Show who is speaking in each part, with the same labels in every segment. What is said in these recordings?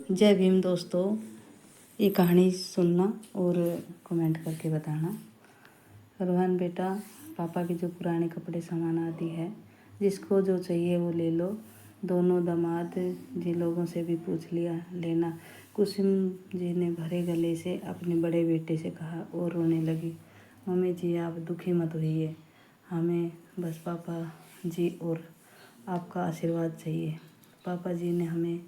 Speaker 1: जय भीम दोस्तों। ये कहानी सुनना और कमेंट करके बताना। रोहन बेटा, पापा के जो पुराने कपड़े सामान आदि है, जिसको जो चाहिए वो ले लो। दोनों दामाद जी लोगों से भी पूछ लिया लेना। कुसुम जी ने भरे गले से अपने बड़े बेटे से कहा और रोने लगी। मम्मी जी, आप दुखी मत होइए, हमें बस पापा जी और आपका आशीर्वाद चाहिए। पापा जी ने हमें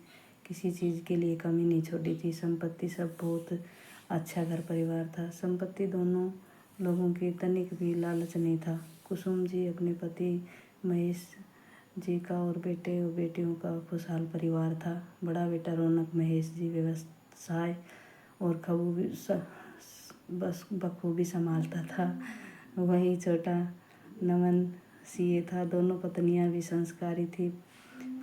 Speaker 1: किसी चीज़ के लिए कमी नहीं छोड़ी थी। संपत्ति सब बहुत अच्छा घर परिवार था। संपत्ति दोनों लोगों की तनिक भी लालच नहीं था। कुसुम जी अपने पति महेश जी का और बेटे और बेटियों का खुशहाल परिवार था। बड़ा बेटा रौनक महेश जी व्यवसाय और बखूबी संभालता था। वहीं छोटा नमन सीए था। दोनों पत्नियां भी संस्कारी थी,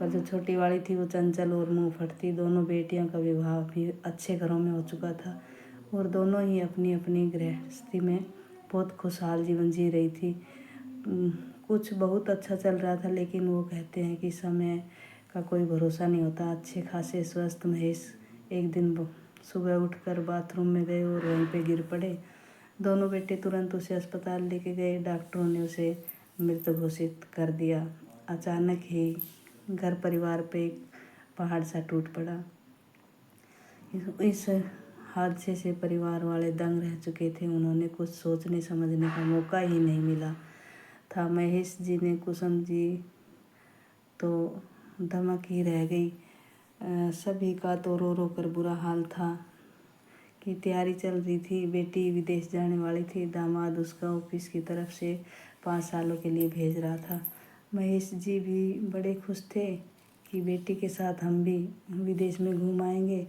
Speaker 1: पर जो छोटी वाली थी वो चंचल और मुंह फटती। दोनों बेटियों का विवाह भी अच्छे घरों में हो चुका था और दोनों ही अपनी अपनी गृहस्थी में बहुत खुशहाल जीवन जी रही थी। कुछ बहुत अच्छा चल रहा था, लेकिन वो कहते हैं कि समय का कोई भरोसा नहीं होता। अच्छे खासे स्वस्थ महेश एक दिन सुबह उठकर बाथरूम में गए और वहीं पे गिर पड़े। दोनों बेटे तुरंत उसे अस्पताल लेके गए। डॉक्टरों ने उसे मृत घोषित कर दिया। अचानक ही घर परिवार पे एक पहाड़ सा टूट पड़ा। इस हादसे से परिवार वाले दंग रह चुके थे। उन्होंने कुछ सोचने समझने का मौका ही नहीं मिला था। महेश जी ने कुसुम जी तो धमक ही रह गई। सभी का तो रो रो कर बुरा हाल था कि तैयारी चल रही थी। बेटी विदेश जाने वाली थी। दामाद उसका ऑफिस की तरफ से 5 सालों के लिए भेज रहा था। महेश जी भी बड़े खुश थे कि बेटी के साथ हम भी विदेश में घूम आएंगे।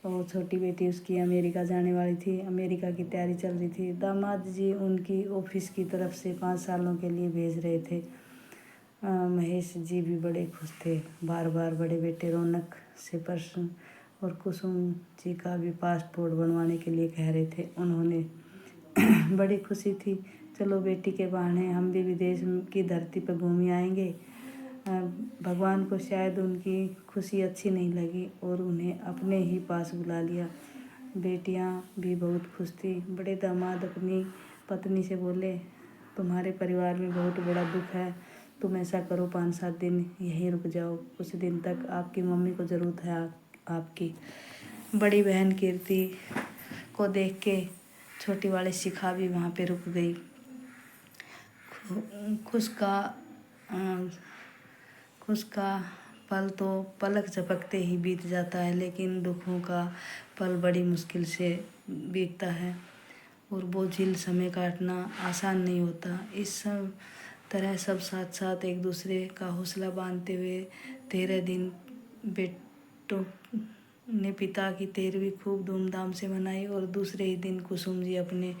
Speaker 1: और छोटी बेटी उसकी अमेरिका जाने वाली थी। अमेरिका की तैयारी चल रही थी। दामाद जी उनकी ऑफिस की तरफ से 5 सालों के लिए भेज रहे थे। महेश जी भी बड़े खुश थे। बार बार बड़े बेटे रौनक से प्रश्न और कुसुम जी का भी पासपोर्ट बनवाने के लिए कह रहे थे। उन्होंने बड़ी खुशी थी। चलो बेटी के बहाने हम भी विदेश की धरती पर घूम आएंगे। भगवान को शायद उनकी खुशी अच्छी नहीं लगी और उन्हें अपने ही पास बुला लिया। बेटियां भी बहुत खुश थी। बड़े दामाद अपनी पत्नी से बोले, तुम्हारे परिवार में बहुत बड़ा दुख है। तुम ऐसा करो, 5-7 दिन यहीं रुक जाओ। कुछ दिन तक आपकी मम्मी को ज़रूरत है आपकी। बड़ी बहन कीर्ति को देख के छोटी वाली शिखा भी वहाँ पे रुक गई। खुश का पल तो पलक झपकते ही बीत जाता है, लेकिन दुखों का पल बड़ी मुश्किल से बीतता है और बोझिल समय काटना आसान नहीं होता। इस सब तरह सब साथ साथ एक दूसरे का हौसला बांधते हुए 13 दिन बेटों ने पिता की 13वीं खूब धूमधाम से मनाई। और दूसरे ही दिन कुसुम जी अपने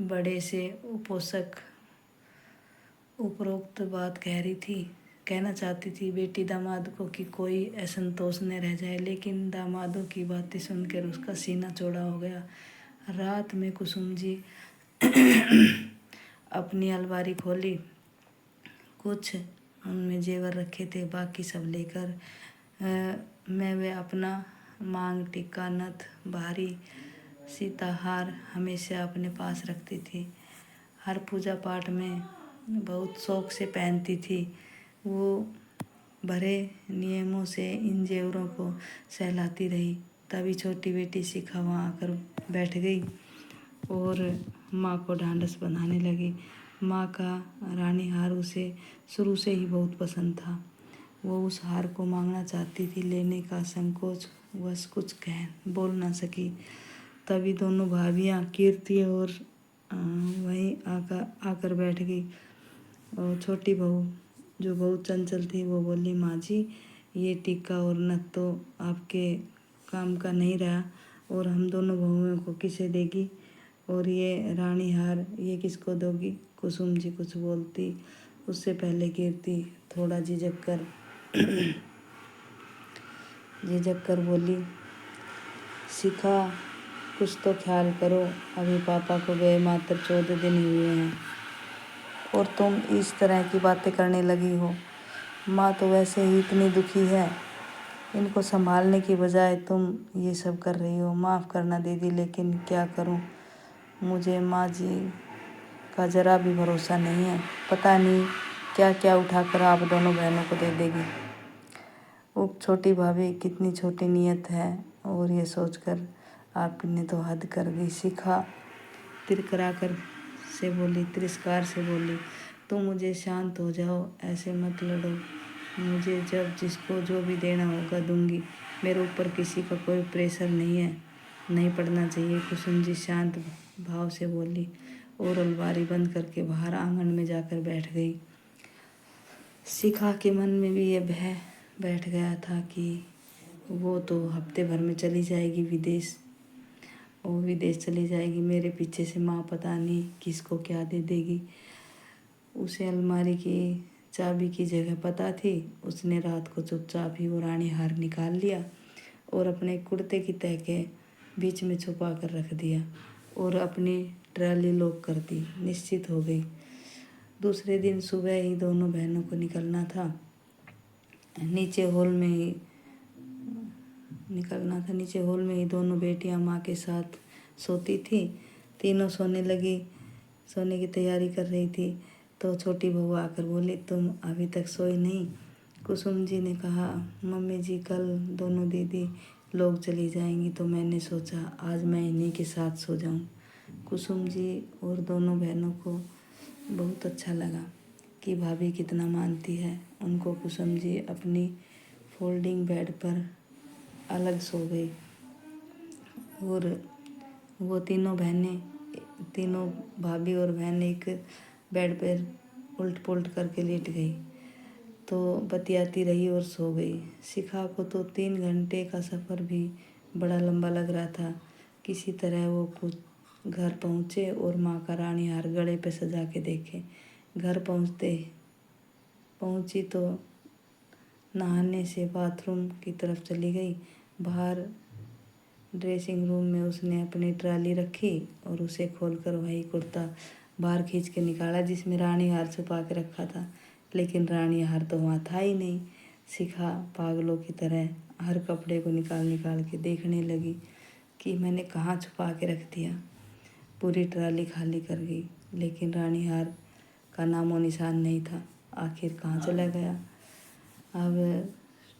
Speaker 1: बड़े से उपोषक उपरोक्त बात कहना चाहती थी। बेटी दामाद को कि कोई असंतोष न रह जाए, लेकिन दामादों की बातें सुनकर उसका सीना चौड़ा हो गया। रात में कुसुम जी अपनी अलमारी खोली। कुछ उनमें जेवर रखे थे, बाकी सब लेकर मैं वे अपना मांग टीका नथ भारी सीताहार हमेशा अपने पास रखती थी। हर पूजा पाठ में बहुत शौक से पहनती थी। वो भरे नियमों से इन जेवरों को सहलाती रही। तभी छोटी बेटी शिखा वहाँ आकर बैठ गई और माँ को ढांढस बंधाने लगी। माँ का रानी हार उसे शुरू से ही बहुत पसंद था। वो उस हार को मांगना चाहती थी, लेने का संकोच वश कुछ बोल ना सकी। तभी दोनों भाभियाँ कीर्ति और वहीं आकर बैठ गई। और छोटी बहू जो बहुत चंचल थी वो बोली, माँ जी, ये टीका और नथ तो आपके काम का नहीं रहा और हम दोनों बहुओं को किसे देगी, और ये रानी हार ये किसको दोगी। कुसुम जी कुछ बोलती उससे पहले कीर्ति थोड़ा झिझक कर बोली, शिखा, कुछ तो ख्याल करो। अभी पापा को गए मात्र 14 दिन ही हुए हैं और तुम इस तरह की बातें करने लगी हो। माँ तो वैसे ही इतनी दुखी है इनको संभालने की बजाय तुम ये सब कर रही हो। माफ़ करना दीदी, लेकिन क्या करूं, मुझे माँ जी का ज़रा भी भरोसा नहीं है। पता नहीं क्या क्या उठाकर आप दोनों बहनों को दे देगी। वो छोटी भाभी कितनी छोटी नीयत है, और ये सोचकर आपने तो हद कर दी। शिखा तिरस्कार से बोली, तुम मुझे शांत हो जाओ, ऐसे मत लड़ो। मुझे जब जिसको जो भी देना होगा दूंगी। मेरे ऊपर किसी का कोई प्रेशर नहीं है, नहीं पड़ना चाहिए। कुसुम जी शांत भाव से बोली और अलमारी बंद करके बाहर आंगन में जाकर बैठ गई। शिखा के मन में भी ये भय बैठ गया था कि वो तो हफ्ते भर में चली जाएगी विदेश, और विदेश चली जाएगी। मेरे पीछे से माँ पता नहीं किसको क्या दे देगी। उसे अलमारी की चाबी की जगह पता थी। उसने रात को चुपचाप ही वो रानी हार निकाल लिया और अपने कुर्ते की तह के बीच में छुपा कर रख दिया और अपनी ट्राली लॉक कर दी। निश्चित हो गई। दूसरे दिन सुबह ही दोनों बहनों को निकलना था। नीचे हॉल में ही दोनों बेटियां माँ के साथ सोती थी। तीनों सोने की तैयारी कर रही थी तो छोटी बहू आकर बोली, तुम अभी तक सोई नहीं? कुसुम जी ने कहा, मम्मी जी कल दोनों दीदी लोग चली जाएंगी तो मैंने सोचा आज मैं इन्हीं के साथ सो जाऊं। कुसुम जी और दोनों बहनों को बहुत अच्छा लगा कि भाभी कितना मानती है उनको। कुसुम जी अपनी फोल्डिंग बेड पर अलग सो गई और वो तीनों भाभी और बहन एक बेड पर उल्ट पुल्ट करके लेट गई तो बतियाती रही और सो गई। शिखा को तो 3 घंटे का सफ़र भी बड़ा लंबा लग रहा था। किसी तरह वो कुछ घर पहुँचे और माँ का रानी हार गले पे सजा के देखे। घर पहुँची तो नहाने से बाथरूम की तरफ चली गई। बाहर ड्रेसिंग रूम में उसने अपनी ट्राली रखी और उसे खोलकर वही कुर्ता बाहर खींच के निकाला जिसमें रानी हार छुपा के रखा था, लेकिन रानी हार तो वहाँ था ही नहीं। शिखा पागलों की तरह हर कपड़े को निकाल के देखने लगी कि मैंने कहाँ छुपा के रख दिया। पूरी ट्राली खाली कर गई, लेकिन रानी हार का नामो निशान नहीं था। आखिर कहाँ चला गया? अब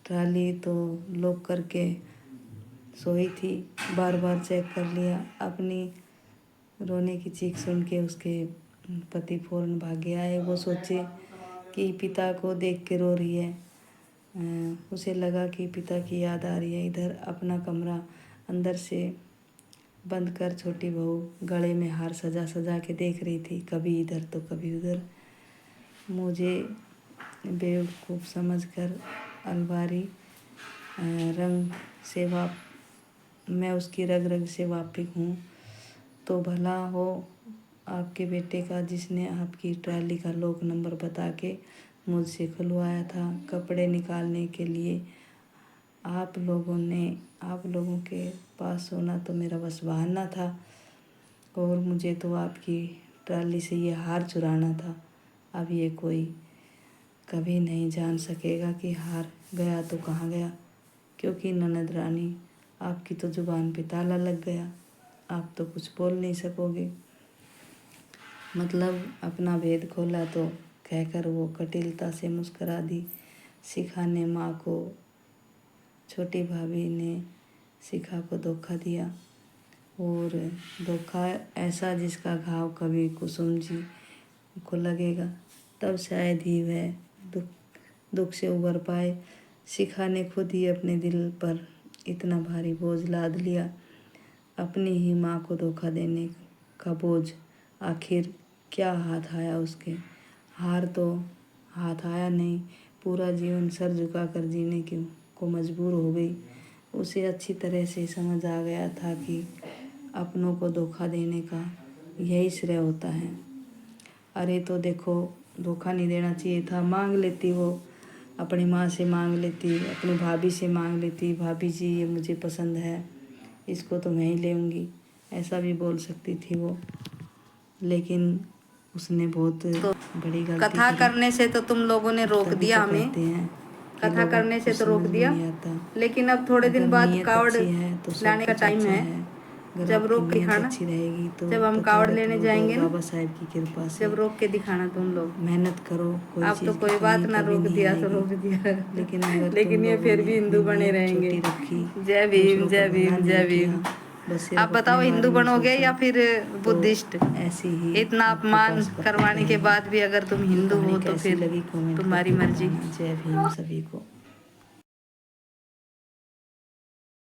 Speaker 1: ट्राली तो लॉक करके सोई थी, बार बार चेक कर लिया। अपनी रोने की चीख सुन के उसके पति फौरन भागे आए। वो सोचे कि पिता को देख के रो रही है। उसे लगा कि पिता की याद आ रही है। इधर अपना कमरा अंदर से बंद कर छोटी बहू गले में हार सजा के देख रही थी, कभी इधर तो कभी उधर। मुझे बेवकूफ़ समझकर अलमारी मैं उसकी रग रग से वाकिफ़ हूँ। तो भला हो आपके बेटे का जिसने आपकी ट्राली का लॉक नंबर बता के मुझसे खुलवाया था। कपड़े निकालने के लिए आप लोगों के पास होना तो मेरा बस बहाना था, और मुझे तो आपकी ट्राली से ये हार चुराना था। अब ये कोई कभी नहीं जान सकेगा कि हार गया तो कहाँ गया, क्योंकि ननद रानी आपकी तो जुबान पे ताला लग गया। आप तो कुछ बोल नहीं सकोगे। मतलब अपना भेद खोला तो कहकर वो कुटिलता से मुस्कुरा दी। छोटी भाभी ने शिखा को धोखा दिया, और धोखा ऐसा जिसका घाव कभी कुसुम जी को लगेगा तब शायद ही वह दुख से उबर पाए। शिखा ने खुद ही अपने दिल पर इतना भारी बोझ लाद लिया, अपनी ही माँ को धोखा देने का बोझ। आखिर क्या हाथ आया उसके? हार तो हाथ आया नहीं, पूरा जीवन सर झुकाकर जीने को मजबूर हो गई। उसे अच्छी तरह से समझ आ गया था कि अपनों को धोखा देने का यही श्रेय होता है। अरे तो देखो, धोखा नहीं देना चाहिए था। मांग लेती वो, अपनी माँ से मांग लेती, अपनी भाभी से मांग लेती, भाभी जी ये मुझे पसंद है, इसको तो मैं ही लेऊँगी, ऐसा भी बोल सकती थी वो। लेकिन उसने बहुत बड़ी गलती
Speaker 2: कथा
Speaker 1: करी।
Speaker 2: करने से तो तुम लोगों ने रोक
Speaker 1: तभी
Speaker 2: दिया
Speaker 1: तो
Speaker 2: हमें।
Speaker 1: कहते हैं कथा करने से तो रोक दिया, लेकिन अब थोड़े दिन बाद कावड़ लाने का टाइम है। जब रोक के दिखाना, जब हम कावड़ लेने जाएंगे ना, बाबा साहेब की कृपा से जब रोक के दिखाना तुम लोग मेहनत करो। अब तो कोई बात ना, रोक दिया तो रोक दिया, लेकिन ये फिर भी हिंदू बने रहेंगे। जय भीम, जय भीम, जय भीम। आप बताओ, हिंदू बनोगे या फिर बुद्धिस्ट? ऐसी ही इतना अपमान करवाने के बाद भी अगर तुम हिंदू हो तो फिर तुम्हारी मर्जी। जय भीम सभी को।